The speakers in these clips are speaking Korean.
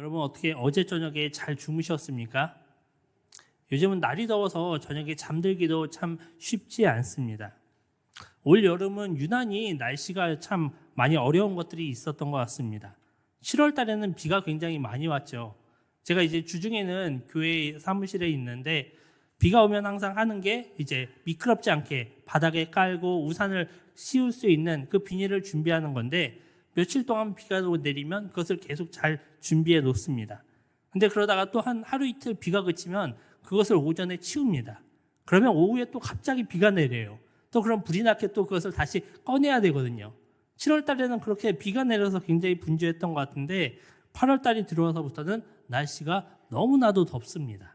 여러분 어떻게 어제 저녁에 잘 주무셨습니까? 요즘은 날이 더워서 저녁에 잠들기도 참 쉽지 않습니다. 올 여름은 유난히 날씨가 참 많이 어려운 것들이 있었던 것 같습니다. 7월 달에는 비가 굉장히 많이 왔죠. 제가 이제 주중에는 교회 사무실에 있는데 비가 오면 항상 하는 게 이제 미끄럽지 않게 바닥에 깔고 우산을 씌울 수 있는 그 비닐을 준비하는 건데 며칠 동안 비가 내리면 그것을 계속 잘 준비해 놓습니다. 근데 그러다가 또 한 하루 이틀 비가 그치면 그것을 오전에 치웁니다. 그러면 오후에 또 갑자기 비가 내려요. 또 그럼 불이 나게 또 그것을 다시 꺼내야 되거든요. 7월 달에는 그렇게 비가 내려서 굉장히 분주했던 것 같은데 8월 달이 들어와서부터는 날씨가 너무나도 덥습니다.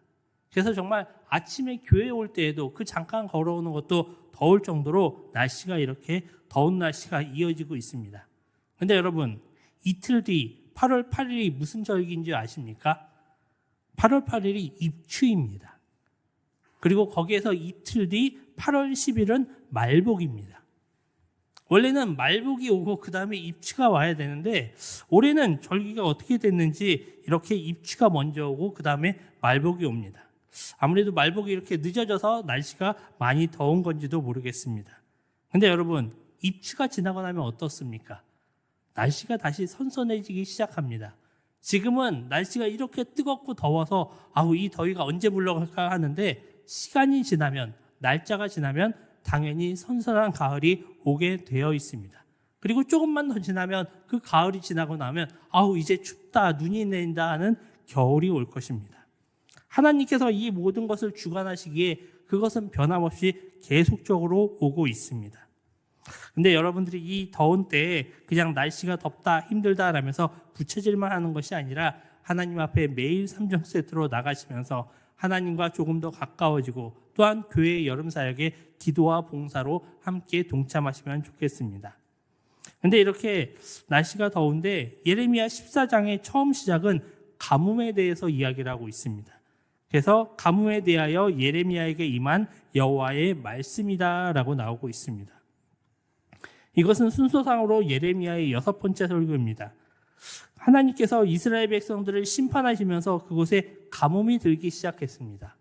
그래서 정말 아침에 교회에 올 때에도 그 잠깐 걸어오는 것도 더울 정도로 날씨가 이렇게 더운 날씨가 이어지고 있습니다. 근데 여러분, 이틀 뒤 8월 8일이 무슨 절기인지 아십니까? 8월 8일이 입추입니다. 그리고 거기에서 이틀 뒤 8월 10일은 말복입니다. 원래는 말복이 오고 그 다음에 입추가 와야 되는데 올해는 절기가 어떻게 됐는지 이렇게 입추가 먼저 오고 그 다음에 말복이 옵니다. 아무래도 말복이 이렇게 늦어져서 날씨가 많이 더운 건지도 모르겠습니다. 근데 여러분, 입추가 지나고 나면 어떻습니까? 날씨가 다시 선선해지기 시작합니다. 지금은 날씨가 이렇게 뜨겁고 더워서 이 더위가 언제 물러갈까 하는데 시간이 지나면, 날짜가 지나면 당연히 선선한 가을이 오게 되어 있습니다. 그리고 조금만 더 지나면 그 가을이 지나고 나면 이제 춥다, 눈이 내린다 하는 겨울이 올 것입니다. 하나님께서 이 모든 것을 주관하시기에 그것은 변함없이 계속적으로 오고 있습니다. 근데 여러분들이 이 더운 때에 그냥 날씨가 덥다, 힘들다 라면서 부채질만 하는 것이 아니라 하나님 앞에 매일 3종 세트로 나가시면서 하나님과 조금 더 가까워지고 또한 교회의 여름 사역에 기도와 봉사로 함께 동참하시면 좋겠습니다. 근데 이렇게 날씨가 더운데 예레미야 14장의 처음 시작은 가뭄에 대해서 이야기를 하고 있습니다. 그래서 가뭄에 대하여 예레미야에게 임한 여호와의 말씀이다라고 나오고 있습니다. 이것은 순서상으로 예레미야의 6번째 설교입니다. 하나님께서 이스라엘 백성들을 심판하시면서 그곳에 가뭄이 들기 시작했습니다.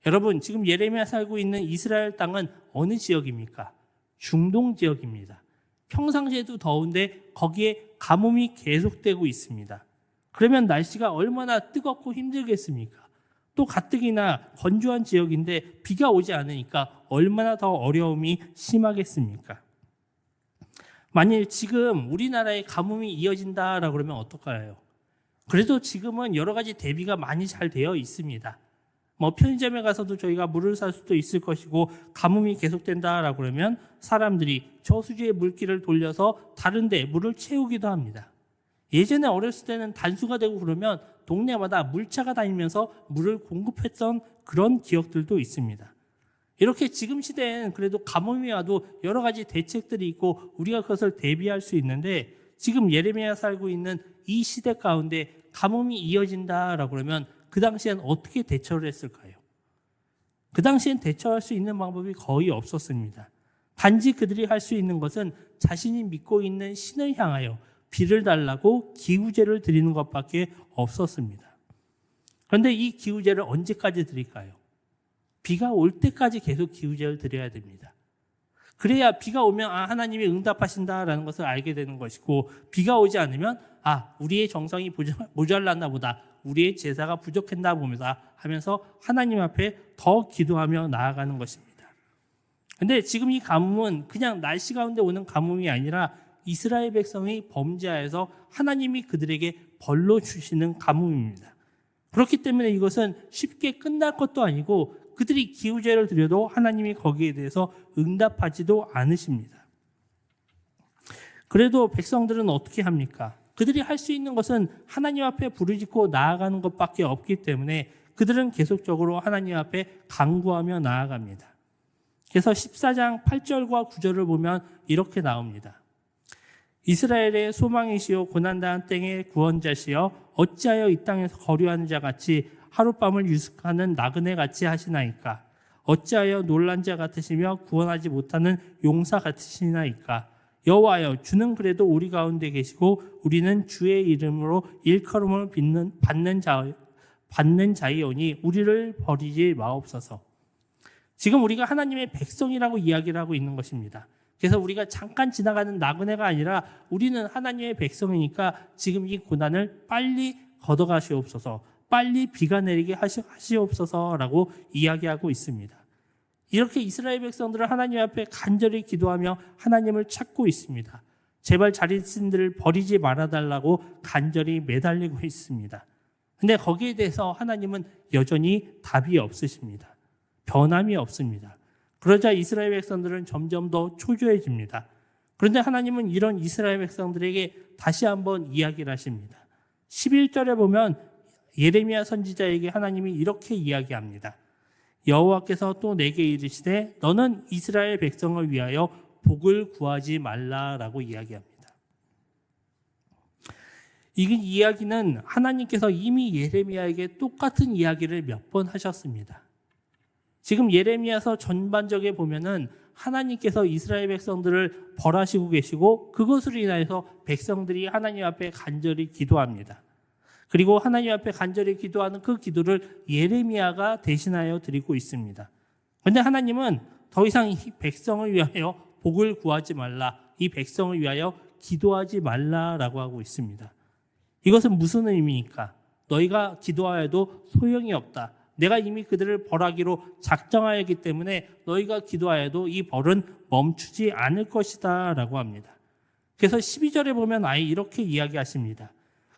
여러분, 지금 예레미야 살고 있는 이스라엘 땅은 어느 지역입니까? 중동 지역입니다. 평상시에도 더운데 거기에 가뭄이 계속되고 있습니다. 그러면 날씨가 얼마나 뜨겁고 힘들겠습니까? 또 가뜩이나 건조한 지역인데 비가 오지 않으니까 얼마나 더 어려움이 심하겠습니까? 만일 지금 우리나라에 가뭄이 이어진다라고 그러면 어떨까요? 그래도 지금은 여러 가지 대비가 많이 잘 되어 있습니다. 편의점에 가서도 저희가 물을 살 수도 있을 것이고 가뭄이 계속된다라고 그러면 사람들이 저수지의 물길을 돌려서 다른 데 물을 채우기도 합니다. 예전에 어렸을 때는 단수가 되고 그러면 동네마다 물차가 다니면서 물을 공급했던 그런 기억들도 있습니다. 이렇게 지금 시대에는 그래도 가뭄이 와도 여러 가지 대책들이 있고 우리가 그것을 대비할 수 있는데 지금 예레미야 살고 있는 이 시대 가운데 가뭄이 이어진다라고 그러면 그 당시엔 어떻게 대처를 했을까요? 그 당시엔 대처할 수 있는 방법이 거의 없었습니다. 단지 그들이 할 수 있는 것은 자신이 믿고 있는 신을 향하여 비를 달라고 기후제를 드리는 것밖에 없었습니다. 그런데 이 기후제를 언제까지 드릴까요? 비가 올 때까지 계속 기후제를 드려야 됩니다. 그래야 비가 오면 하나님이 응답하신다라는 것을 알게 되는 것이고 비가 오지 않으면 우리의 정성이 모자랐나 보다, 우리의 제사가 부족했나 보다 하면서 하나님 앞에 더 기도하며 나아가는 것입니다. 그런데 지금 이 가뭄은 그냥 날씨 가운데 오는 가뭄이 아니라 이스라엘 백성이 범죄하여서 하나님이 그들에게 벌로 주시는 가뭄입니다. 그렇기 때문에 이것은 쉽게 끝날 것도 아니고 그들이 기후제를 드려도 하나님이 거기에 대해서 응답하지도 않으십니다. 그래도 백성들은 어떻게 합니까? 그들이 할 수 있는 것은 하나님 앞에 부르짖고 나아가는 것밖에 없기 때문에 그들은 계속적으로 하나님 앞에 간구하며 나아갑니다. 그래서 14장 8절과 9절을 보면 이렇게 나옵니다. 이스라엘의 소망이시오 고난당한 땡의 구원자시여 어찌하여 이 땅에서 거류하는 자 같이 하룻밤을 유숙하는 나그네 같이 하시나이까? 어찌하여 놀란 자 같으시며 구원하지 못하는 용사 같으시나이까? 여호와여, 주는 그래도 우리 가운데 계시고 우리는 주의 이름으로 일컬음을 받는 자이오니 우리를 버리지 마옵소서. 지금 우리가 하나님의 백성이라고 이야기를 하고 있는 것입니다. 그래서 우리가 잠깐 지나가는 나그네가 아니라 우리는 하나님의 백성이니까 지금 이 고난을 빨리 걷어가시옵소서, 빨리 비가 내리게 하시옵소서라고 이야기하고 있습니다. 이렇게 이스라엘 백성들은 하나님 앞에 간절히 기도하며 하나님을 찾고 있습니다. 제발 자신들을 버리지 말아달라고 간절히 매달리고 있습니다. 근데 거기에 대해서 하나님은 여전히 답이 없으십니다. 변함이 없습니다. 그러자 이스라엘 백성들은 점점 더 초조해집니다. 그런데 하나님은 이런 이스라엘 백성들에게 다시 한번 이야기를 하십니다. 11절에 보면 예레미야 선지자에게 하나님이 이렇게 이야기합니다. 여호와께서 또 내게 이르시되 너는 이스라엘 백성을 위하여 복을 구하지 말라라고 이야기합니다. 이 이야기는 하나님께서 이미 예레미야에게 똑같은 이야기를 몇 번 하셨습니다. 지금 예레미야서 전반적에 보면은 하나님께서 이스라엘 백성들을 벌하시고 계시고 그것으로 인하여서 백성들이 하나님 앞에 간절히 기도합니다. 그리고 하나님 앞에 간절히 기도하는 그 기도를 예레미야가 대신하여 드리고 있습니다. 그런데 하나님은 더 이상 이 백성을 위하여 복을 구하지 말라, 이 백성을 위하여 기도하지 말라라고 하고 있습니다. 이것은 무슨 의미입니까? 너희가 기도하여도 소용이 없다. 내가 이미 그들을 벌하기로 작정하였기 때문에 너희가 기도하여도 이 벌은 멈추지 않을 것이다 라고 합니다. 그래서 12절에 보면 아예 이렇게 이야기하십니다.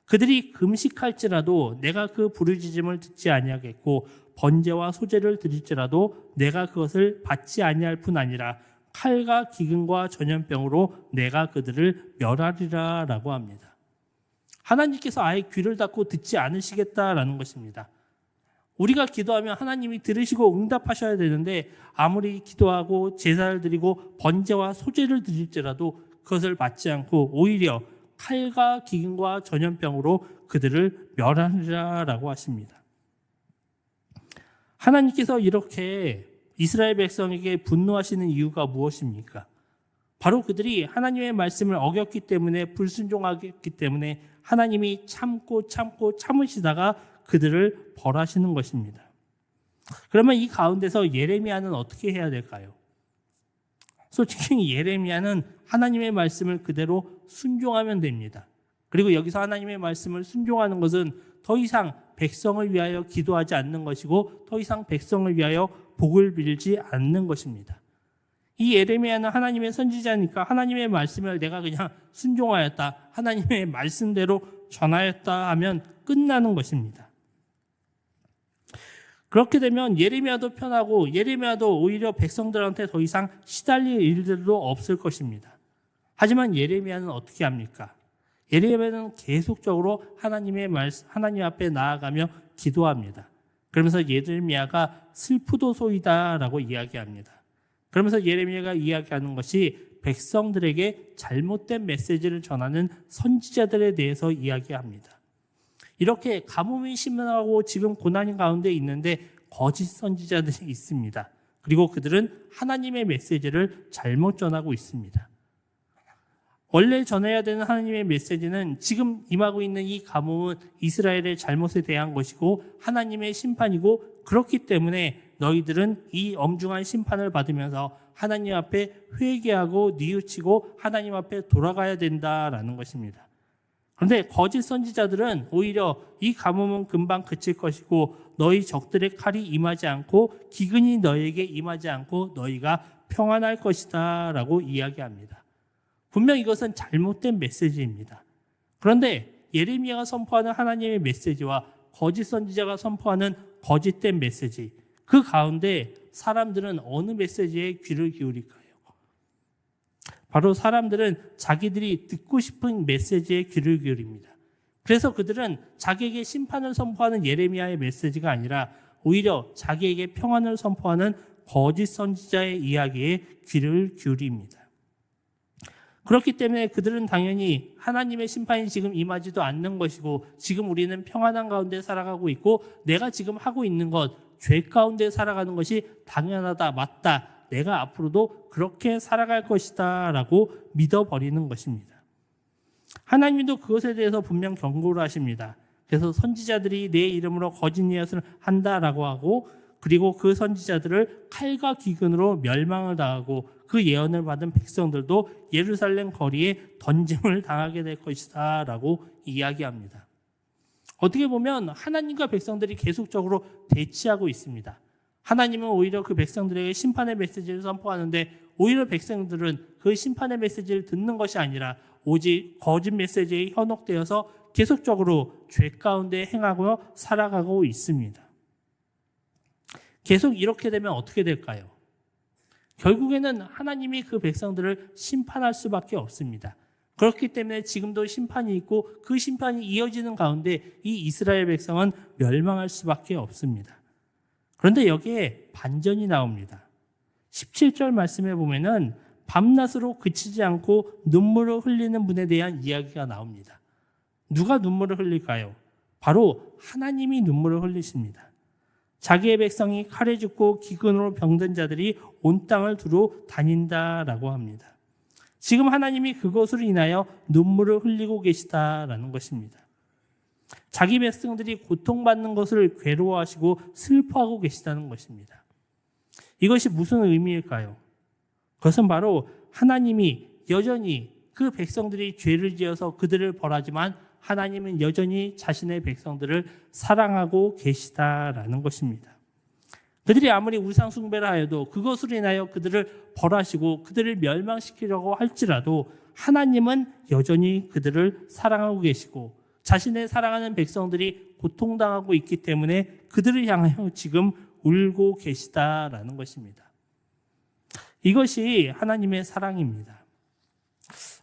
그들이 금식할지라도 내가 그 부르짖음을 듣지 아니하겠고 번제와 소제를 드릴지라도 내가 그것을 받지 아니할 뿐 아니라 칼과 기근과 전염병으로 내가 그들을 멸하리라 라고 합니다. 하나님께서 아예 귀를 닫고 듣지 않으시겠다라는 것입니다. 우리가 기도하면 하나님이 들으시고 응답하셔야 되는데 아무리 기도하고 제사를 드리고 번제와 소제를 드릴지라도 그것을 받지 않고 오히려 칼과 기근과 전염병으로 그들을 멸하리라라고 하십니다. 하나님께서 이렇게 이스라엘 백성에게 분노하시는 이유가 무엇입니까? 바로 그들이 하나님의 말씀을 어겼기 때문에, 불순종하기 때문에 하나님이 참고 참으시다가 그들을 벌하시는 것입니다. 그러면 이 가운데서 예레미야는 어떻게 해야 될까요? 솔직히 예레미야는 하나님의 말씀을 그대로 순종하면 됩니다. 그리고 여기서 하나님의 말씀을 순종하는 것은 더 이상 백성을 위하여 기도하지 않는 것이고 더 이상 백성을 위하여 복을 빌지 않는 것입니다. 이 예레미야는 하나님의 선지자니까 하나님의 말씀을 내가 그냥 순종하였다, 하나님의 말씀대로 전하였다 하면 끝나는 것입니다. 그렇게 되면 예레미야도 편하고 예레미야도 오히려 백성들한테 더 이상 시달릴 일들도 없을 것입니다. 하지만 예레미야는 어떻게 합니까? 예레미야는 계속적으로 하나님 앞에 나아가며 기도합니다. 그러면서 예레미야가 슬프도소이다라고 이야기합니다. 그러면서 예레미야가 이야기하는 것이 백성들에게 잘못된 메시지를 전하는 선지자들에 대해서 이야기합니다. 이렇게 가뭄이 심하고 지금 고난 가운데 있는데 거짓 선지자들이 있습니다. 그리고 그들은 하나님의 메시지를 잘못 전하고 있습니다. 원래 전해야 되는 하나님의 메시지는 지금 임하고 있는 이 가뭄은 이스라엘의 잘못에 대한 것이고 하나님의 심판이고, 그렇기 때문에 너희들은 이 엄중한 심판을 받으면서 하나님 앞에 회개하고 뉘우치고 하나님 앞에 돌아가야 된다라는 것입니다. 그런데 거짓 선지자들은 오히려 이 가뭄은 금방 그칠 것이고 너희 적들의 칼이 임하지 않고 기근이 너희에게 임하지 않고 너희가 평안할 것이다 라고 이야기합니다. 분명 이것은 잘못된 메시지입니다. 그런데 예레미야가 선포하는 하나님의 메시지와 거짓 선지자가 선포하는 거짓된 메시지, 그 가운데 사람들은 어느 메시지에 귀를 기울일까요? 바로 사람들은 자기들이 듣고 싶은 메시지에 귀를 기울입니다. 그래서 그들은 자기에게 심판을 선포하는 예레미야의 메시지가 아니라 오히려 자기에게 평안을 선포하는 거짓 선지자의 이야기에 귀를 기울입니다. 그렇기 때문에 그들은 당연히 하나님의 심판이 지금 임하지도 않는 것이고 지금 우리는 평안한 가운데 살아가고 있고 내가 지금 하고 있는 것, 죄 가운데 살아가는 것이 당연하다, 맞다 내가 앞으로도 그렇게 살아갈 것이다 라고 믿어버리는 것입니다. 하나님도 그것에 대해서 분명 경고를 하십니다. 그래서 선지자들이 내 이름으로 거짓 예언을 한다라고 하고, 그리고 그 선지자들을 칼과 기근으로 멸망을 당하고 그 예언을 받은 백성들도 예루살렘 거리에 던짐을 당하게 될 것이다 라고 이야기합니다. 어떻게 보면 하나님과 백성들이 계속적으로 대치하고 있습니다. 하나님은 오히려 그 백성들에게 심판의 메시지를 선포하는데, 오히려 백성들은 그 심판의 메시지를 듣는 것이 아니라 오직 거짓 메시지에 현혹되어서 계속적으로 죄 가운데 행하고 살아가고 있습니다. 계속 이렇게 되면 어떻게 될까요? 결국에는 하나님이 그 백성들을 심판할 수밖에 없습니다. 그렇기 때문에 지금도 심판이 있고 그 심판이 이어지는 가운데 이 이스라엘 백성은 멸망할 수밖에 없습니다. 그런데 여기에 반전이 나옵니다. 17절 말씀에 보면은 밤낮으로 그치지 않고 눈물을 흘리는 분에 대한 이야기가 나옵니다. 누가 눈물을 흘릴까요? 바로 하나님이 눈물을 흘리십니다. 자기의 백성이 칼에 죽고 기근으로 병든 자들이 온 땅을 두루 다닌다라고 합니다. 지금 하나님이 그것으로 인하여 눈물을 흘리고 계시다라는 것입니다. 자기 백성들이 고통받는 것을 괴로워하시고 슬퍼하고 계시다는 것입니다. 이것이 무슨 의미일까요? 그것은 바로 하나님이 여전히 그 백성들이 죄를 지어서 그들을 벌하지만 하나님은 여전히 자신의 백성들을 사랑하고 계시다라는 것입니다. 그들이 아무리 우상 숭배를 하여도 그것으로 인하여 그들을 벌하시고 그들을 멸망시키려고 할지라도 하나님은 여전히 그들을 사랑하고 계시고 자신의 사랑하는 백성들이 고통당하고 있기 때문에 그들을 향하여 지금 울고 계시다라는 것입니다. 이것이 하나님의 사랑입니다.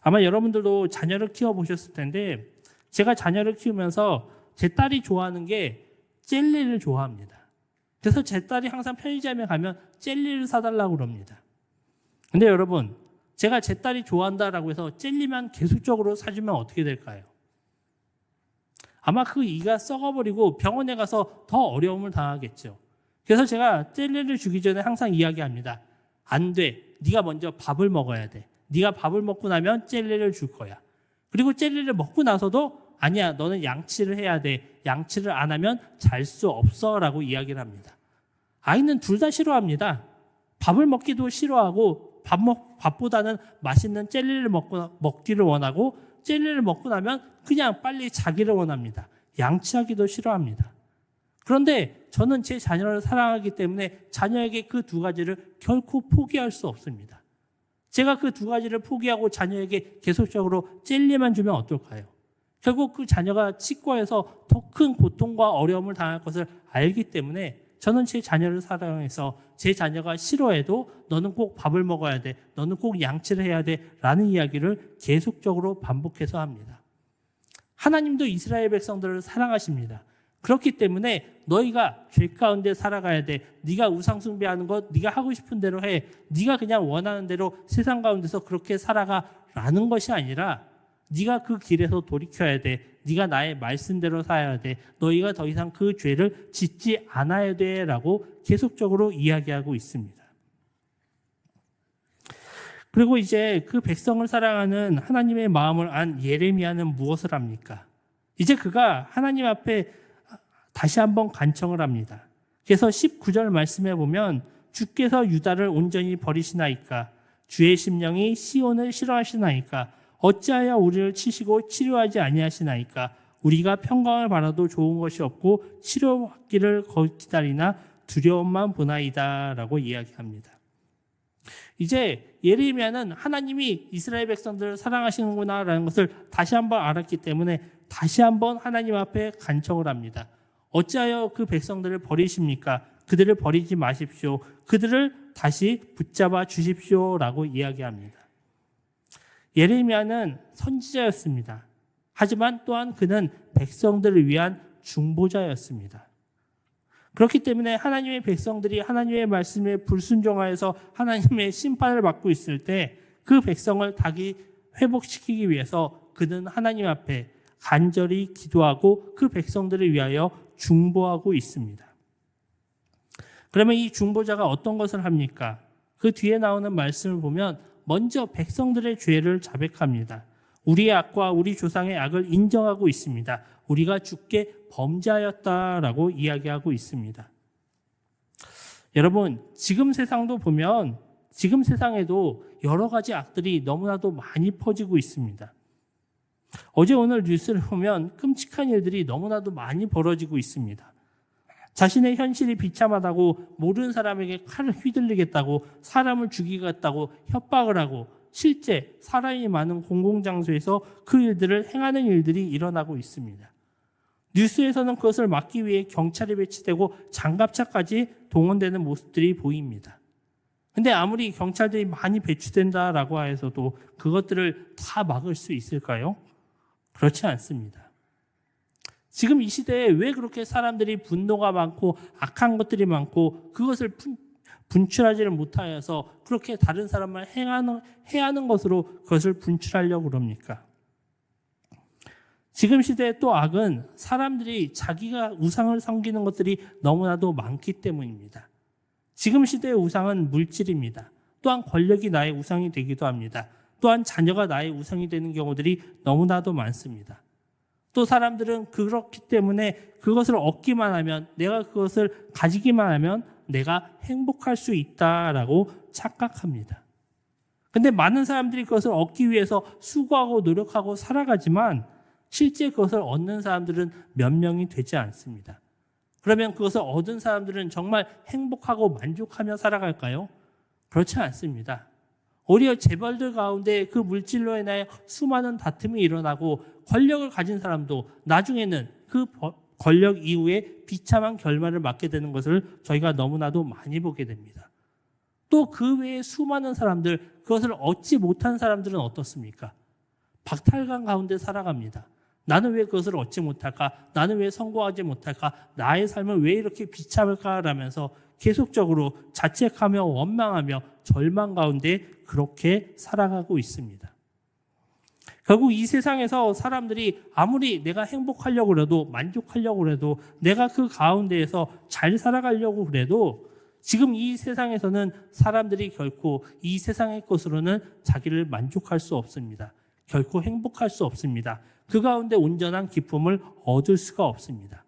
아마 여러분들도 자녀를 키워보셨을 텐데, 제가 자녀를 키우면서 제 딸이 좋아하는 게 젤리를 좋아합니다. 그래서 제 딸이 항상 편의점에 가면 젤리를 사달라고 그럽니다. 근데 여러분, 제가 제 딸이 좋아한다라고 해서 젤리만 계속적으로 사주면 어떻게 될까요? 아마 그 이가 썩어버리고 병원에 가서 더 어려움을 당하겠죠. 그래서 제가 젤리를 주기 전에 항상 이야기합니다. 안 돼. 네가 먼저 밥을 먹어야 돼. 네가 밥을 먹고 나면 젤리를 줄 거야. 그리고 젤리를 먹고 나서도 아니야, 너는 양치를 해야 돼. 양치를 안 하면 잘 수 없어 라고 이야기를 합니다. 아이는 둘 다 싫어합니다. 밥을 먹기도 싫어하고 밥보다는 맛있는 젤리를 먹기를 원하고, 젤리를 먹고 나면 그냥 빨리 자기를 원합니다. 양치하기도 싫어합니다. 그런데 저는 제 자녀를 사랑하기 때문에 자녀에게 그 두 가지를 결코 포기할 수 없습니다. 제가 그 두 가지를 포기하고 자녀에게 계속적으로 젤리만 주면 어떨까요? 결국 그 자녀가 치과에서 더 큰 고통과 어려움을 당할 것을 알기 때문에 저는 제 자녀를 사랑해서 제 자녀가 싫어해도 너는 꼭 밥을 먹어야 돼, 너는 꼭 양치를 해야 돼 라는 이야기를 계속적으로 반복해서 합니다. 하나님도 이스라엘 백성들을 사랑하십니다. 그렇기 때문에 너희가 죄 가운데 살아가야 돼. 네가 우상 숭배하는 것 네가 하고 싶은 대로 해. 네가 그냥 원하는 대로 세상 가운데서 그렇게 살아가라는 것이 아니라 네가 그 길에서 돌이켜야 돼. 네가 나의 말씀대로 살아야 돼. 너희가 더 이상 그 죄를 짓지 않아야 돼 라고 계속적으로 이야기하고 있습니다. 그리고 이제 그 백성을 사랑하는 하나님의 마음을 안 예레미야는 무엇을 합니까? 이제 그가 하나님 앞에 다시 한번 간청을 합니다. 그래서 19절 말씀에 보면 주께서 유다를 온전히 버리시나이까? 주의 심령이 시온을 싫어하시나이까? 어찌하여 우리를 치시고 치료하지 아니하시나이까? 우리가 평강을 바라도 좋은 것이 없고 치료받기를 기다리나 두려움만 보나이다 라고 이야기합니다. 이제 예레미야는 하나님이 이스라엘 백성들을 사랑하시는구나 라는 것을 다시 한번 알았기 때문에 다시 한번 하나님 앞에 간청을 합니다. 어찌하여 그 백성들을 버리십니까? 그들을 버리지 마십시오. 그들을 다시 붙잡아 주십시오 라고 이야기합니다. 예레미야는 선지자였습니다. 하지만 또한 그는 백성들을 위한 중보자였습니다. 그렇기 때문에 하나님의 백성들이 하나님의 말씀에 불순종하여서 하나님의 심판을 받고 있을 때 그 백성을 다시 회복시키기 위해서 그는 하나님 앞에 간절히 기도하고 그 백성들을 위하여 중보하고 있습니다. 그러면 이 중보자가 어떤 것을 합니까? 그 뒤에 나오는 말씀을 보면 먼저 백성들의 죄를 자백합니다. 우리의 악과 우리 조상의 악을 인정하고 있습니다. 우리가 주께 범죄하였다라고 이야기하고 있습니다. 여러분, 지금 세상도 보면 지금 세상에도 여러 가지 악들이 너무나도 많이 퍼지고 있습니다. 어제 오늘 뉴스를 보면 끔찍한 일들이 너무나도 많이 벌어지고 있습니다. 자신의 현실이 비참하다고 모르는 사람에게 칼을 휘둘리겠다고 사람을 죽이겠다고 협박을 하고 실제 사람이 많은 공공장소에서 그 일들을 행하는 일들이 일어나고 있습니다. 뉴스에서는 그것을 막기 위해 경찰이 배치되고 장갑차까지 동원되는 모습들이 보입니다. 근데 아무리 경찰들이 많이 배치된다라고 해서도 그것들을 다 막을 수 있을까요? 그렇지 않습니다. 지금 이 시대에 왜 그렇게 사람들이 분노가 많고 악한 것들이 많고 그것을 분출하지를 못하여서 그렇게 다른 사람을 해하는 것으로 그것을 분출하려고 그럽니까? 지금 시대의 또 악은 사람들이 자기가 우상을 섬기는 것들이 너무나도 많기 때문입니다. 지금 시대의 우상은 물질입니다. 또한 권력이 나의 우상이 되기도 합니다. 또한 자녀가 나의 우상이 되는 경우들이 너무나도 많습니다. 또 사람들은 그렇기 때문에 그것을 얻기만 하면, 내가 그것을 가지기만 하면 내가 행복할 수 있다라고 착각합니다. 근데 많은 사람들이 그것을 얻기 위해서 수고하고 노력하고 살아가지만 실제 그것을 얻는 사람들은 몇 명이 되지 않습니다. 그러면 그것을 얻은 사람들은 정말 행복하고 만족하며 살아갈까요? 그렇지 않습니다. 오히려 재벌들 가운데 그 물질로 인하여 수많은 다툼이 일어나고 권력을 가진 사람도 나중에는 그 권력 이후에 비참한 결말을 맞게 되는 것을 저희가 너무나도 많이 보게 됩니다. 또 그 외에 수많은 사람들, 그것을 얻지 못한 사람들은 어떻습니까? 박탈감 가운데 살아갑니다. 나는 왜 그것을 얻지 못할까? 나는 왜 성공하지 못할까? 나의 삶은 왜 이렇게 비참할까? 라면서 계속적으로 자책하며 원망하며 절망 가운데 그렇게 살아가고 있습니다. 결국 이 세상에서 사람들이 아무리 내가 행복하려고 해도 만족하려고 해도 내가 그 가운데에서 잘 살아가려고 해도 지금 이 세상에서는 사람들이 결코 이 세상의 것으로는 자기를 만족할 수 없습니다. 결코 행복할 수 없습니다. 그 가운데 온전한 기쁨을 얻을 수가 없습니다.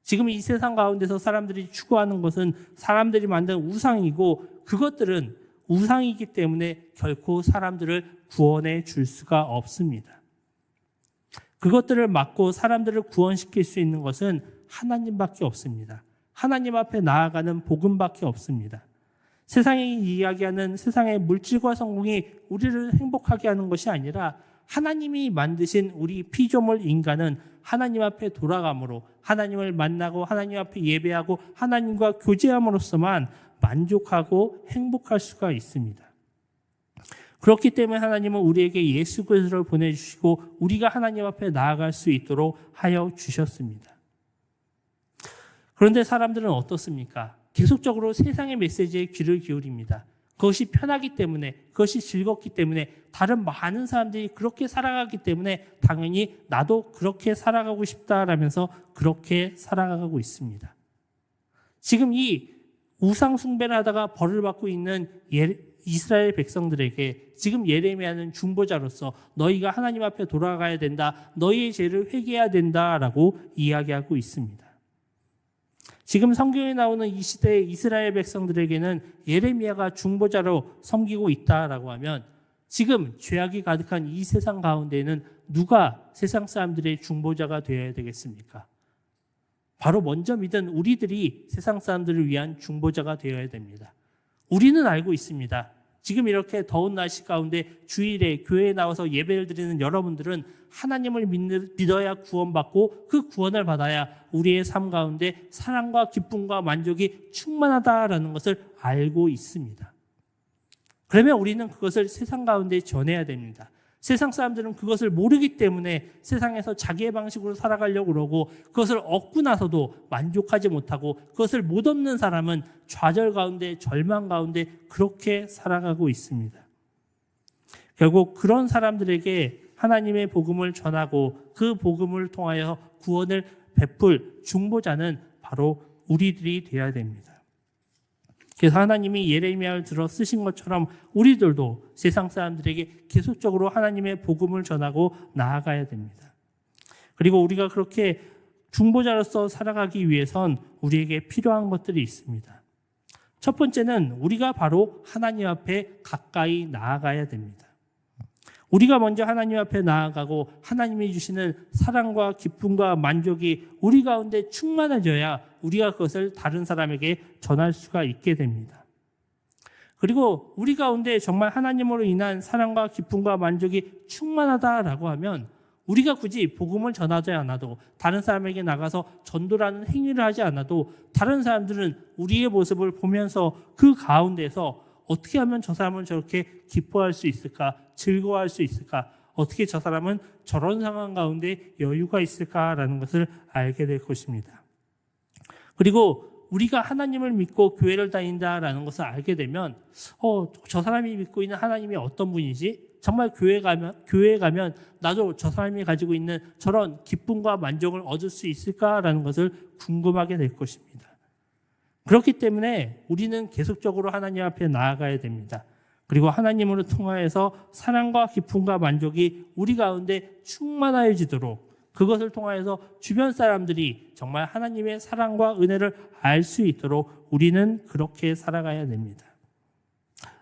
지금 이 세상 가운데서 사람들이 추구하는 것은 사람들이 만든 우상이고 그것들은 우상이기 때문에 결코 사람들을 구원해 줄 수가 없습니다. 그것들을 막고 사람들을 구원시킬 수 있는 것은 하나님밖에 없습니다. 하나님 앞에 나아가는 복음밖에 없습니다. 세상이 이야기하는 세상의 물질과 성공이 우리를 행복하게 하는 것이 아니라 하나님이 만드신 우리 피조물 인간은 하나님 앞에 돌아감으로 하나님을 만나고 하나님 앞에 예배하고 하나님과 교제함으로써만 만족하고 행복할 수가 있습니다. 그렇기 때문에 하나님은 우리에게 예수 그리스도를 보내주시고 우리가 하나님 앞에 나아갈 수 있도록 하여 주셨습니다. 그런데 사람들은 어떻습니까? 계속적으로 세상의 메시지에 귀를 기울입니다. 그것이 편하기 때문에, 그것이 즐겁기 때문에, 다른 많은 사람들이 그렇게 살아가기 때문에 당연히 나도 그렇게 살아가고 싶다라면서 그렇게 살아가고 있습니다. 지금 이 우상 숭배를 하다가 벌을 받고 있는 이스라엘 백성들에게 지금 예레미야는 중보자로서 너희가 하나님 앞에 돌아가야 된다, 너희의 죄를 회개해야 된다라고 이야기하고 있습니다. 지금 성경에 나오는 이 시대의 이스라엘 백성들에게는 예레미야가 중보자로 섬기고 있다라고 하면 지금 죄악이 가득한 이 세상 가운데에는 누가 세상 사람들의 중보자가 되어야 되겠습니까? 바로 먼저 믿은 우리들이 세상 사람들을 위한 중보자가 되어야 됩니다. 우리는 알고 있습니다. 지금 이렇게 더운 날씨 가운데 주일에 교회에 나와서 예배를 드리는 여러분들은 하나님을 믿어야 구원받고 그 구원을 받아야 우리의 삶 가운데 사랑과 기쁨과 만족이 충만하다라는 것을 알고 있습니다. 그러면 우리는 그것을 세상 가운데 전해야 됩니다. 세상 사람들은 그것을 모르기 때문에 세상에서 자기의 방식으로 살아가려고 그러고 그것을 얻고 나서도 만족하지 못하고 그것을 못 얻는 사람은 좌절 가운데 절망 가운데 그렇게 살아가고 있습니다. 결국 그런 사람들에게 하나님의 복음을 전하고 그 복음을 통하여 구원을 베풀 중보자는 바로 우리들이 되어야 됩니다. 그래서 하나님이 예레미야를 들어 쓰신 것처럼 우리들도 세상 사람들에게 계속적으로 하나님의 복음을 전하고 나아가야 됩니다. 그리고 우리가 그렇게 중보자로서 살아가기 위해선 우리에게 필요한 것들이 있습니다. 첫 번째는 우리가 바로 하나님 앞에 가까이 나아가야 됩니다. 우리가 먼저 하나님 앞에 나아가고 하나님이 주시는 사랑과 기쁨과 만족이 우리 가운데 충만해져야 우리가 그것을 다른 사람에게 전할 수가 있게 됩니다. 그리고 우리 가운데 정말 하나님으로 인한 사랑과 기쁨과 만족이 충만하다라고 하면 우리가 굳이 복음을 전하지 않아도 다른 사람에게 나가서 전도라는 행위를 하지 않아도 다른 사람들은 우리의 모습을 보면서 그 가운데서 어떻게 하면 저 사람은 저렇게 기뻐할 수 있을까? 즐거워할 수 있을까? 어떻게 저 사람은 저런 상황 가운데 여유가 있을까라는 것을 알게 될 것입니다. 그리고 우리가 하나님을 믿고 교회를 다닌다라는 것을 알게 되면 저 사람이 믿고 있는 하나님이 어떤 분이지? 정말 교회에 가면 나도 저 사람이 가지고 있는 저런 기쁨과 만족을 얻을 수 있을까라는 것을 궁금하게 될 것입니다. 그렇기 때문에 우리는 계속적으로 하나님 앞에 나아가야 됩니다. 그리고 하나님으로 통하여서 사랑과 기쁨과 만족이 우리 가운데 충만해지도록 그것을 통하여서 주변 사람들이 정말 하나님의 사랑과 은혜를 알 수 있도록 우리는 그렇게 살아가야 됩니다.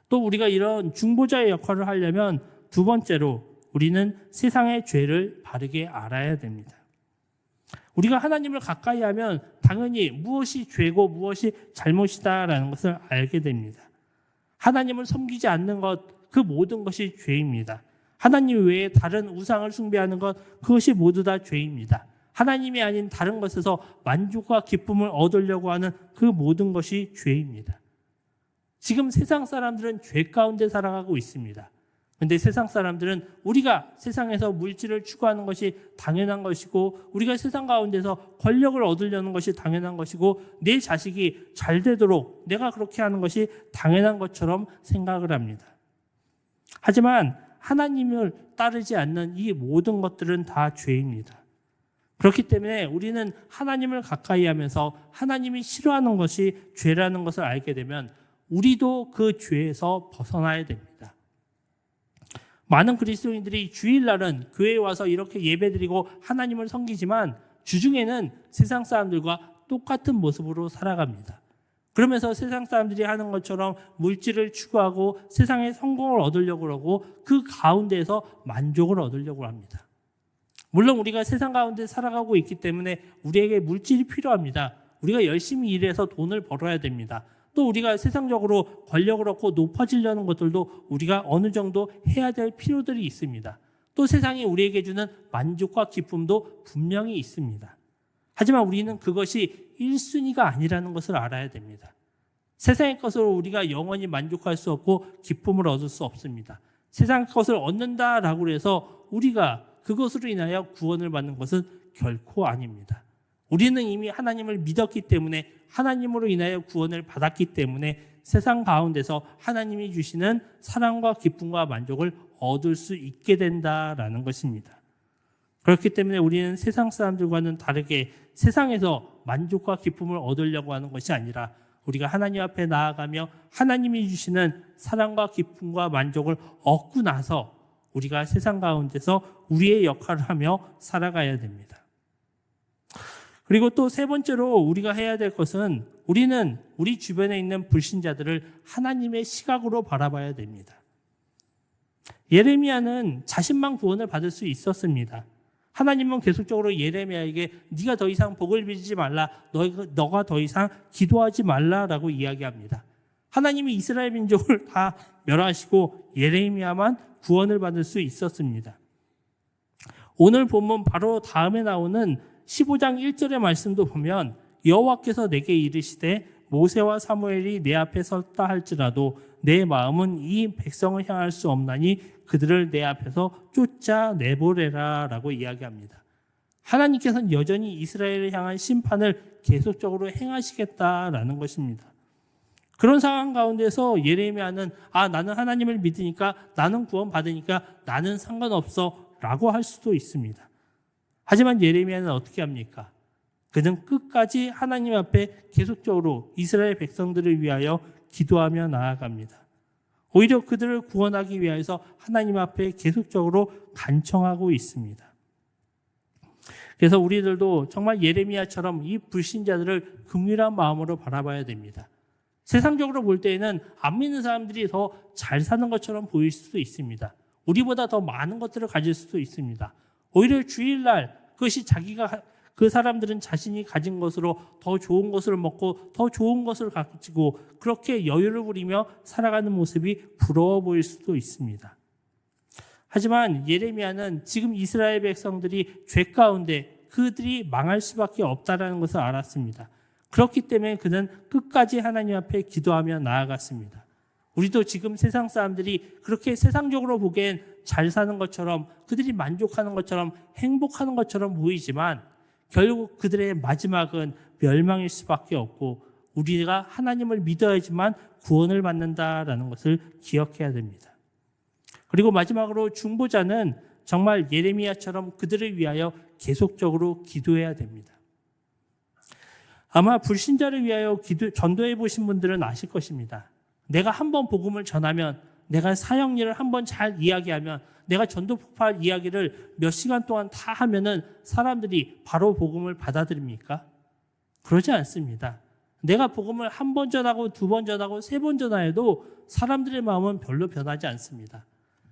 또 우리가 이런 중보자의 역할을 하려면 두 번째로 우리는 세상의 죄를 바르게 알아야 됩니다. 우리가 하나님을 가까이 하면 당연히 무엇이 죄고 무엇이 잘못이다라는 것을 알게 됩니다. 하나님을 섬기지 않는 것, 그 모든 것이 죄입니다. 하나님 외에 다른 우상을 숭배하는 것, 그것이 모두 다 죄입니다. 하나님이 아닌 다른 것에서 만족과 기쁨을 얻으려고 하는 그 모든 것이 죄입니다. 지금 세상 사람들은 죄 가운데 살아가고 있습니다. 그런데 세상 사람들은 우리가 세상에서 물질을 추구하는 것이 당연한 것이고 우리가 세상 가운데서 권력을 얻으려는 것이 당연한 것이고 내 자식이 잘 되도록 내가 그렇게 하는 것이 당연한 것처럼 생각을 합니다. 하지만 하나님을 따르지 않는 이 모든 것들은 다 죄입니다. 그렇기 때문에 우리는 하나님을 가까이 하면서 하나님이 싫어하는 것이 죄라는 것을 알게 되면 우리도 그 죄에서 벗어나야 됩니다. 많은 그리스도인들이 주일날은 교회에 와서 이렇게 예배드리고 하나님을 섬기지만 주중에는 세상 사람들과 똑같은 모습으로 살아갑니다. 그러면서 세상 사람들이 하는 것처럼 물질을 추구하고 세상의 성공을 얻으려고 하고 그 가운데에서 만족을 얻으려고 합니다. 물론 우리가 세상 가운데 살아가고 있기 때문에 우리에게 물질이 필요합니다. 우리가 열심히 일해서 돈을 벌어야 됩니다. 또 우리가 세상적으로 권력을 얻고 높아지려는 것들도 우리가 어느 정도 해야 될 필요들이 있습니다. 또 세상이 우리에게 주는 만족과 기쁨도 분명히 있습니다. 하지만 우리는 그것이 1순위가 아니라는 것을 알아야 됩니다. 세상의 것으로 우리가 영원히 만족할 수 없고 기쁨을 얻을 수 없습니다. 세상 것을 얻는다라고 해서 우리가 그것으로 인하여 구원을 받는 것은 결코 아닙니다. 우리는 이미 하나님을 믿었기 때문에 하나님으로 인하여 구원을 받았기 때문에 세상 가운데서 하나님이 주시는 사랑과 기쁨과 만족을 얻을 수 있게 된다라는 것입니다. 그렇기 때문에 우리는 세상 사람들과는 다르게 세상에서 만족과 기쁨을 얻으려고 하는 것이 아니라 우리가 하나님 앞에 나아가며 하나님이 주시는 사랑과 기쁨과 만족을 얻고 나서 우리가 세상 가운데서 우리의 역할을 하며 살아가야 됩니다. 그리고 또 세 번째로 우리가 해야 될 것은 우리는 우리 주변에 있는 불신자들을 하나님의 시각으로 바라봐야 됩니다. 예레미야는 자신만 구원을 받을 수 있었습니다. 하나님은 계속적으로 예레미야에게 네가 더 이상 복을 빌지 말라, 너가 더 이상 기도하지 말라라고 이야기합니다. 하나님이 이스라엘 민족을 다 멸하시고 예레미야만 구원을 받을 수 있었습니다. 오늘 본문 바로 다음에 나오는 15장 1절의 말씀도 보면 여호와께서 내게 이르시되 모세와 사무엘이 내 앞에 섰다 할지라도 내 마음은 이 백성을 향할 수 없나니 그들을 내 앞에서 쫓아내보내라 라고 이야기합니다. 하나님께서는 여전히 이스라엘을 향한 심판을 계속적으로 행하시겠다라는 것입니다. 그런 상황 가운데서 예레미야는 나는 하나님을 믿으니까 나는 구원받으니까 나는 상관없어 라고 할 수도 있습니다. 하지만 예레미야는 어떻게 합니까? 그는 끝까지 하나님 앞에 계속적으로 이스라엘 백성들을 위하여 기도하며 나아갑니다. 오히려 그들을 구원하기 위해서 하나님 앞에 계속적으로 간청하고 있습니다. 그래서 우리들도 정말 예레미야처럼 이 불신자들을 긍휼한 마음으로 바라봐야 됩니다. 세상적으로 볼 때에는 안 믿는 사람들이 더 잘 사는 것처럼 보일 수도 있습니다. 우리보다 더 많은 것들을 가질 수도 있습니다. 오히려 주일날 그것이 그 사람들은 자신이 가진 것으로 더 좋은 것을 먹고 더 좋은 것을 가지고 그렇게 여유를 부리며 살아가는 모습이 부러워 보일 수도 있습니다. 하지만 예레미야는 지금 이스라엘 백성들이 죄 가운데 그들이 망할 수밖에 없다는 것을 알았습니다. 그렇기 때문에 그는 끝까지 하나님 앞에 기도하며 나아갔습니다. 우리도 지금 세상 사람들이 그렇게 세상적으로 보기엔 잘 사는 것처럼 그들이 만족하는 것처럼 행복하는 것처럼 보이지만 결국 그들의 마지막은 멸망일 수밖에 없고 우리가 하나님을 믿어야지만 구원을 받는다라는 것을 기억해야 됩니다. 그리고 마지막으로 중보자는 정말 예레미야처럼 그들을 위하여 계속적으로 기도해야 됩니다. 아마 불신자를 위하여 전도해 보신 분들은 아실 것입니다. 내가 한번 복음을 전하면, 내가 사역 일을 한번 잘 이야기하면, 내가 전도 폭발 이야기를 몇 시간 동안 다 하면은 사람들이 바로 복음을 받아들입니까? 그러지 않습니다. 내가 복음을 한 번 전하고 두 번 전하고 세 번 전화해도 사람들의 마음은 별로 변하지 않습니다.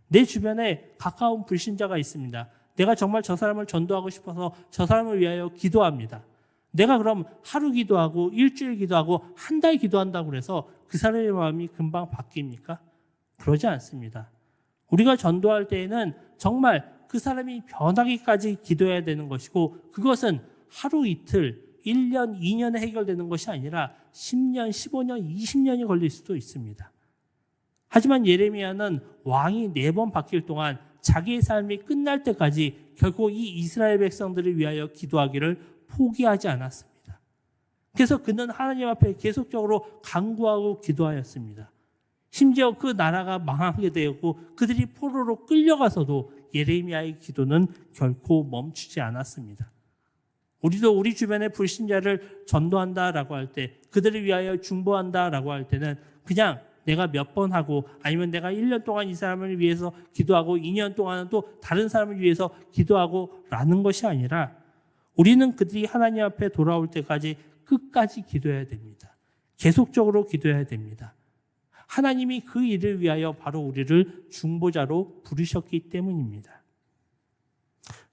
내 주변에 가까운 불신자가 있습니다. 내가 정말 저 사람을 전도하고 싶어서 저 사람을 위하여 기도합니다. 내가 그럼 하루 기도하고 일주일 기도하고 한 달 기도한다고 해서 그 사람의 마음이 금방 바뀝니까? 그러지 않습니다. 우리가 전도할 때에는 정말 그 사람이 변하기까지 기도해야 되는 것이고 그것은 하루 이틀, 1년, 2년에 해결되는 것이 아니라 10년, 15년, 20년이 걸릴 수도 있습니다. 하지만 예레미야는 왕이 4번 바뀔 동안 자기의 삶이 끝날 때까지 결국 이 이스라엘 백성들을 위하여 기도하기를 포기하지 않았습니다. 그래서 그는 하나님 앞에 계속적으로 간구하고 기도하였습니다. 심지어 그 나라가 망하게 되었고 그들이 포로로 끌려가서도 예레미야의 기도는 결코 멈추지 않았습니다. 우리도 우리 주변의 불신자를 전도한다라고 할 때, 그들을 위하여 중보한다라고 할 때는 그냥 내가 몇 번 하고 아니면 내가 1년 동안 이 사람을 위해서 기도하고 2년 동안은 또 다른 사람을 위해서 기도하고 라는 것이 아니라 우리는 그들이 하나님 앞에 돌아올 때까지 끝까지 기도해야 됩니다. 계속적으로 기도해야 됩니다. 하나님이 그 일을 위하여 바로 우리를 중보자로 부르셨기 때문입니다.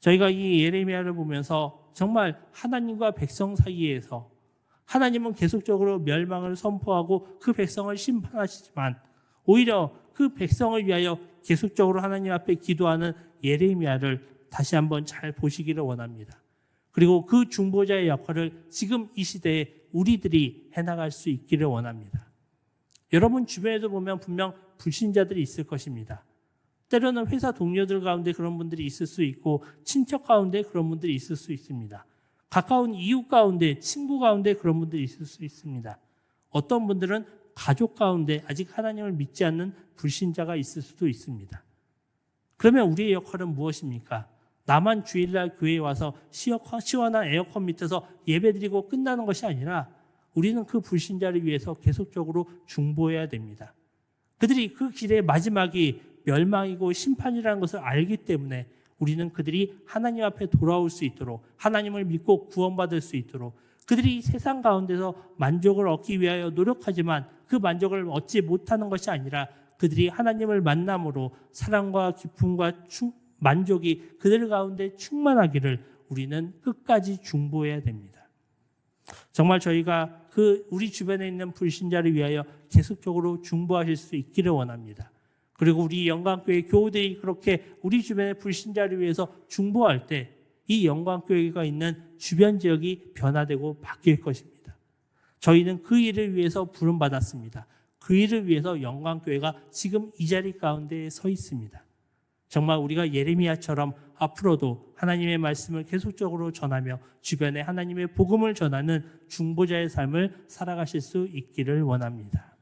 저희가 이 예레미야를 보면서 정말 하나님과 백성 사이에서 하나님은 계속적으로 멸망을 선포하고 그 백성을 심판하시지만 오히려 그 백성을 위하여 계속적으로 하나님 앞에 기도하는 예레미야를 다시 한번 잘 보시기를 원합니다. 그리고 그 중보자의 역할을 지금 이 시대에 우리들이 해나갈 수 있기를 원합니다. 여러분 주변에도 보면 분명 불신자들이 있을 것입니다. 때로는 회사 동료들 가운데 그런 분들이 있을 수 있고 친척 가운데 그런 분들이 있을 수 있습니다. 가까운 이웃 가운데, 친구 가운데 그런 분들이 있을 수 있습니다. 어떤 분들은 가족 가운데 아직 하나님을 믿지 않는 불신자가 있을 수도 있습니다. 그러면 우리의 역할은 무엇입니까? 나만 주일날 교회에 와서 시원한 에어컨 밑에서 예배드리고 끝나는 것이 아니라 우리는 그 불신자를 위해서 계속적으로 중보해야 됩니다. 그들이 그 길의 마지막이 멸망이고 심판이라는 것을 알기 때문에 우리는 그들이 하나님 앞에 돌아올 수 있도록 하나님을 믿고 구원받을 수 있도록 그들이 세상 가운데서 만족을 얻기 위하여 노력하지만 그 만족을 얻지 못하는 것이 아니라 그들이 하나님을 만남으로 사랑과 기쁨과 만족이 그들 가운데 충만하기를 우리는 끝까지 중보해야 됩니다. 정말 저희가 우리 주변에 있는 불신자를 위하여 계속적으로 중보하실 수 있기를 원합니다. 그리고 우리 영광교회 교우들이 그렇게 우리 주변의 불신자를 위해서 중보할 때 이 영광교회가 있는 주변 지역이 변화되고 바뀔 것입니다. 저희는 그 일을 위해서 부름받았습니다. 그 일을 위해서 영광교회가 지금 이 자리 가운데 서 있습니다. 정말 우리가 예레미야처럼 앞으로도 하나님의 말씀을 계속적으로 전하며 주변에 하나님의 복음을 전하는 중보자의 삶을 살아가실 수 있기를 원합니다.